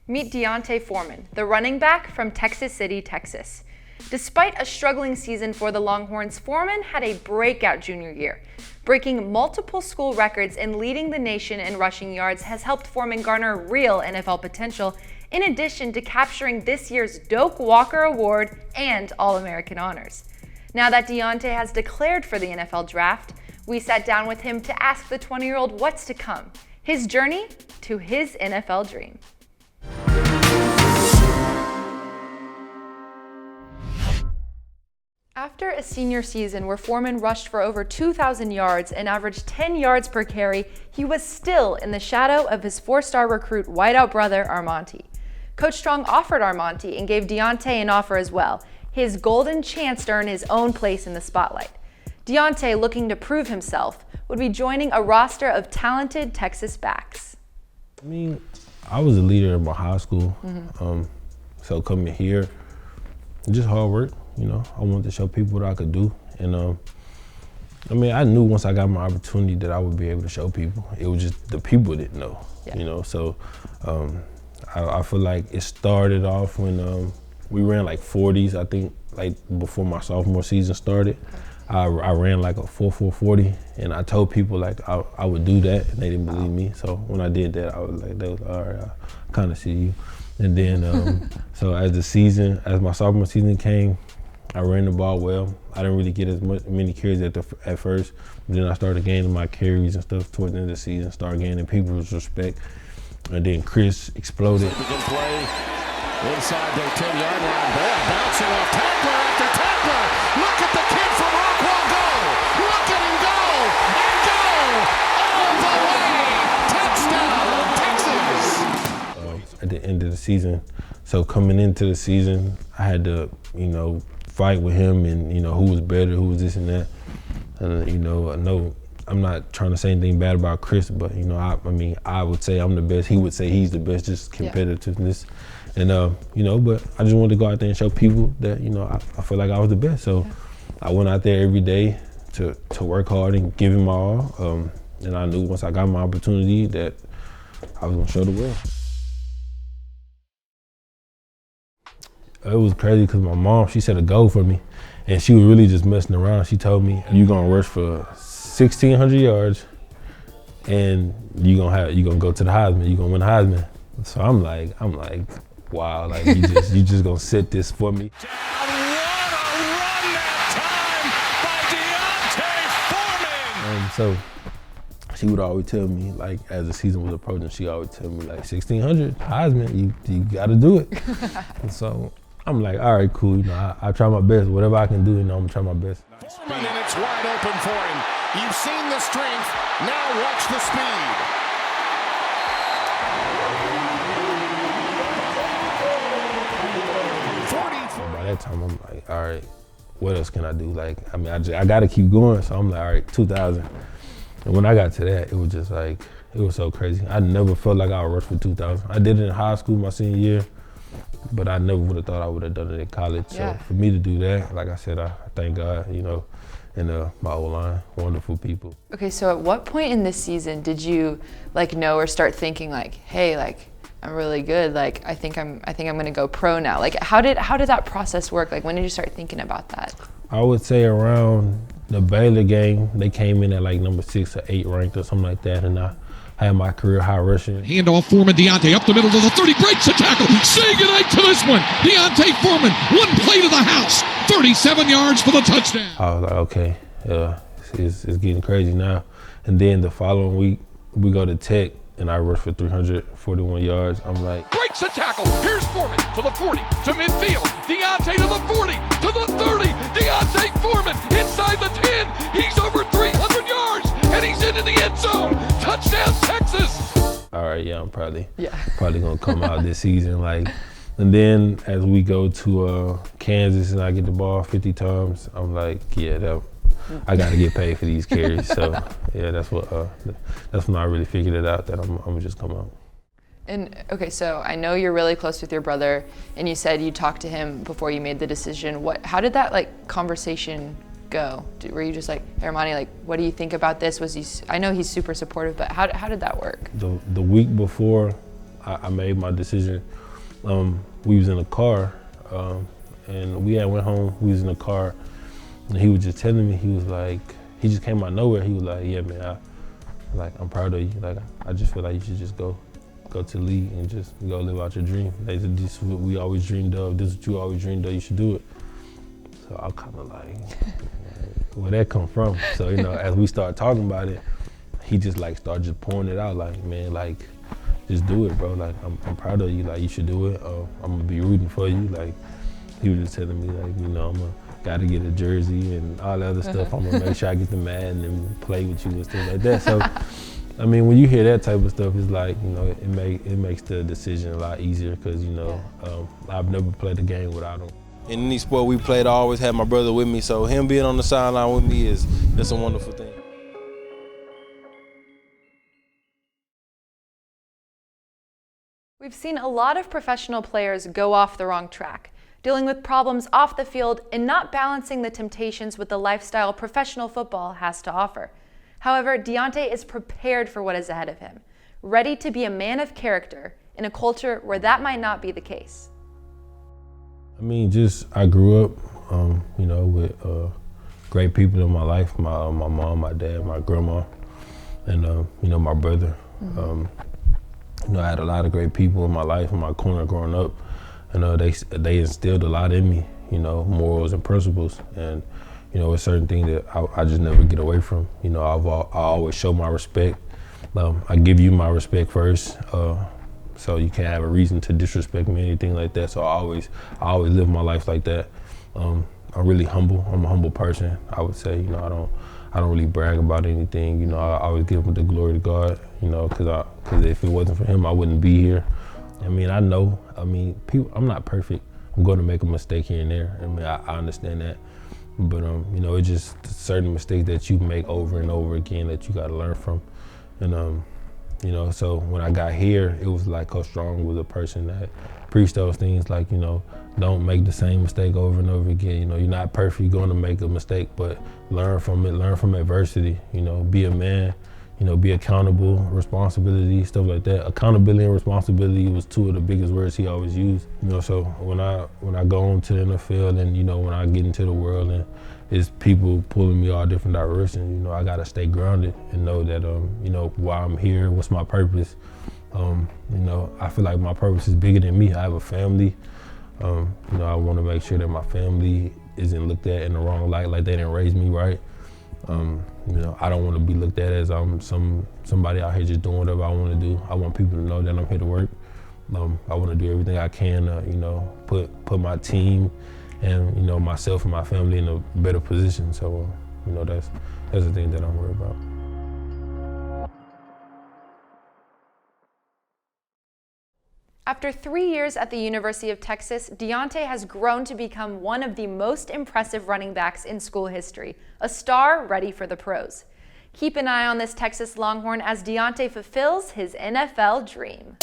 Meet Deontay Foreman, the running back from Texas City, Texas. Despite a struggling season for the Longhorns, Foreman had a breakout junior year. Breaking multiple school records and leading the nation in rushing yards has helped Foreman garner real NFL potential, in addition to capturing this year's Doak Walker Award and All-American honors. Now that Deontay has declared for the NFL draft, we sat down with him to ask the 20-year-old what's to come, his journey to his NFL dream. After a senior season where Foreman rushed for over 2,000 yards and averaged 10 yards per carry, he was still in the shadow of his four-star recruit whiteout brother Armonte. Coach Strong offered Armonte and gave Deontay an offer as well, his golden chance to earn his own place in the spotlight. Deontay, looking to prove himself, would be joining a roster of talented Texas backs. I mean, I was a leader in my high school, so coming here, just hard work. You know, I wanted to show people what I could do, and I mean, I knew once I got my opportunity that I would be able to show people. It was just the people didn't know, you know. So I feel like it started off when we ran like 40s. I think like before my sophomore season started, I ran like a 4.40, and I told people like I would do that, and they didn't believe me. So when I did that, I was like, they was like, all right, I kind of see you. And then so as my sophomore season came, I ran the ball well. I didn't really get many carries at first. Then I started gaining my carries and stuff towards the end of the season, started gaining people's respect. And then Chris exploded. Good play inside their 10-yard line. Ball bouncing off tackler after tackler. Look at the kid from Rockwell go. Look at him go and go. All the way. Touchdown, Texas. At the end of the season. So coming into the season, I had to, you know, fight with him and, you know, who was better, who was this and that. And, you know, I know I'm not trying to say anything bad about Chris, but, you know, I mean, I would say I'm the best. He would say he's the best, just competitiveness. And, you know, but I just wanted to go out there and show people that, you know, I feel like I was the best. So I went out there every day to work hard and give him my all. And I knew once I got my opportunity that I was going to show the world. It was crazy because my mom, she set a goal for me, and she was really just messing around. She told me, "You're gonna rush for 1,600 yards, and you're gonna go to the Heisman. You're gonna win the Heisman." So I'm like, wow, like you just gonna set this for me. What a run that time by Deontay Foreman! So she would always tell me, like, as the season was approaching, she always tell me, like, 1,600 Heisman, you gotta do it. And so I'm like, all right, cool. You know, I try my best. Whatever I can do, you know, I'm gonna try my best. Foreman, and it's wide open for him. You've seen the strength. Now watch the speed. By that time, I'm like, all right, what else can I do? Like, I mean, I gotta keep going. So I'm like, all right, 2,000. And when I got to that, it was just like, it was so crazy. I never felt like I would rush for 2,000. I did it in high school my senior year, but I never would have thought I would have done it in college. So for me to do that, like I said, I thank God, you know, and my O-line, wonderful people. Okay, so at what point in this season did you like know or start thinking like, hey, like I'm really good, like I think I'm gonna go pro now? Like how did that process work? Like when did you start thinking about that? I would say around the Baylor game, they came in at like number 6 or 8 ranked or something like that, and I had my career high rushing. Handoff Foreman, Deontay up the middle to the 30, breaks the tackle, saying goodnight to this one. Deontay Foreman, one play to the house, 37 yards for the touchdown. I was like, okay, it's getting crazy now. And then the following week, we go to Tech, and I rushed for 341 yards. I'm like, breaks the tackle. Here's Foreman to the 40, to midfield. Deontay to the 40, to the 30. Deontay Foreman inside the 10. He's over 300 yards, and he's into the end zone. Touchdown, Texas. All right, yeah, I'm probably gonna come out this season. Like, and then as we go to Kansas and I get the ball 50 times, I'm like, yeah, I got to get paid for these carries. So yeah, that's when I really figured it out that I'm gonna just come out. And okay, so I know you're really close with your brother, and you said you talked to him before you made the decision. How did that like conversation go? Were you just like, hey, Armonte, like, what do you think about this? I know he's super supportive, but how did that work? The week before I made my decision. We was in a car, and we had went home. We was in a car, and he was just telling me, he was like, he just came out of nowhere. He was like, yeah, man, I'm proud of you. Like, I just feel like you should just go to the league and just go live out your dream. Like, this is what we always dreamed of. This is what you always dreamed of. You should do it. So I'm kind of like, where that come from? So, you know, as we started talking about it, he just like started just pouring it out. Like, man, like, just do it, bro. Like, I'm proud of you. Like, you should do it. I'm gonna be rooting for you. Like, he was just telling me, like, you know, gotta get a jersey and all that other stuff. I'm gonna make sure I get the Madden and play with you and stuff like that. So, I mean, when you hear that type of stuff, it's like, you know, it makes the decision a lot easier because, you know, I've never played a game without him. In any sport we played, I always had my brother with me. So him being on the sideline with me it's a wonderful thing. We've seen a lot of professional players go off the wrong track, dealing with problems off the field and not balancing the temptations with the lifestyle professional football has to offer. However, Deontay is prepared for what is ahead of him, ready to be a man of character in a culture where that might not be the case. I mean, I grew up, you know, with great people in my life, my mom, my dad, my grandma, and, you know, my brother. You know, I had a lot of great people in my life, in my corner growing up, and they instilled a lot in me, you know, morals and principles, and, you know, it's certain things that I just never get away from. You know, I always show my respect. I give you my respect first, so you can't have a reason to disrespect me or anything like that. So I always live my life like that. I'm really humble. I'm a humble person, I would say. You know, I don't really brag about anything. You know, I always give the glory to God. You know, because if it wasn't for Him, I wouldn't be here. I mean, people. I'm not perfect. I'm going to make a mistake here and there. I mean, I understand that. But you know, it's just certain mistakes that you make over and over again that you got to learn from. And you know, so when I got here, it was like Coach Strong was a person that preached those things, like, you know, don't make the same mistake over and over again. You know, you're not perfect, you're going to make a mistake, but learn from it, learn from adversity. You know, be a man, you know, be accountable, responsibility, stuff like that. Accountability and responsibility was two of the biggest words he always used. You know, so when I go on to the NFL and, you know, when I get into the world and it's people pulling me all different directions, you know, I gotta stay grounded and know that, you know, why I'm here, what's my purpose. You know, I feel like my purpose is bigger than me. I have a family. You know, I wanna make sure that my family isn't looked at in the wrong light, like they didn't raise me right. You know, I don't wanna be looked at as I'm somebody out here just doing whatever I wanna do. I want people to know that I'm here to work. I wanna do everything I can to, you know, put my team and, you know, myself and my family in a better position. So, you know, that's the thing that I'm worried about. After 3 years at the University of Texas, Deontay has grown to become one of the most impressive running backs in school history, a star ready for the pros. Keep an eye on this Texas Longhorn as Deontay fulfills his NFL dream.